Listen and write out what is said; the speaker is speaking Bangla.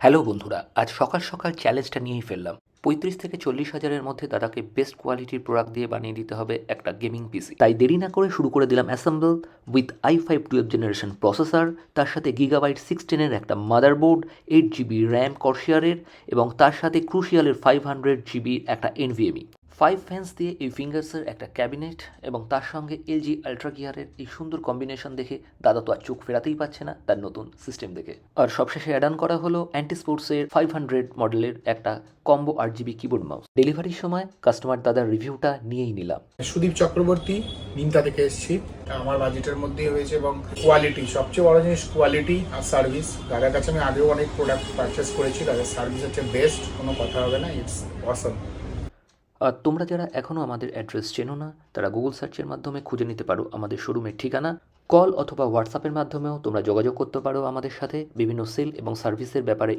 হ্যালো বন্ধুরা, আজ সকাল সকাল চ্যালেঞ্জটা নিয়েই ফেললাম। ৩৫ থেকে ৪০ হাজারের মধ্যে দাদাকে বেস্ট কোয়ালিটির প্রোডাক্ট দিয়ে বানিয়ে দিতে হবে একটা গেমিং পিসি। তাই দেরি না করে শুরু করে দিলাম assemble with i5 12 generation processor, তার সাথে গিগাবাইট 16-এর একটা মাদারবোর্ড, 8 জিবি র্যাম কর্সিয়ারের এবং তার সাথে ক্রুশিয়ালের 500 জিবি একটা এনভিএমই। 5 ফ্যান্স দিয়ে এই ফিঙ্গার্সের একটা ক্যাবিনেট এবং তার সঙ্গে এলজি আলট্রা গিয়ারের এই সুন্দর কম্বিনেশন দেখে দাদা তো আর চোখ ফেরাতেই পারছে না তার নতুন সিস্টেম দেখে। আর সবশেষে অ্যাড অন করা হলো অ্যান্টি স্পোর্টসের 500 মডেলের একটা কম্বো 8 জিবি কিবোর্ড মাউস। ডেলিভারির সময় কাস্টমার দাদার রিভিউটা নিয়েই নিলাম। সুদীপ চক্রবর্তী, নিমতা থেকে এসেছি। আমার বাজেটের মধ্যেই হয়েছে এবং কোয়ালিটি, সবচেয়ে বড় জিনিস কোয়ালিটি আর সার্ভিস। দাদার কাছে আমি আগেও অনেক প্রোডাক্ট পারচেস করেছি, তাদের সার্ভিস হচ্ছে বেস্ট, কোনো কথা হবে না, ইটস অসম। আর তোমরা যারা এখনও আমাদের অ্যাড্রেস চেনো না, তারা গুগল সার্চের মাধ্যমে খুঁজে নিতে পারো আমাদের শোরুমের ঠিকানা। কল অথবা হোয়াটসঅ্যাপের মাধ্যমেও তোমরা যোগাযোগ করতে পারো আমাদের সাথে বিভিন্ন সেল এবং সার্ভিসের ব্যাপারে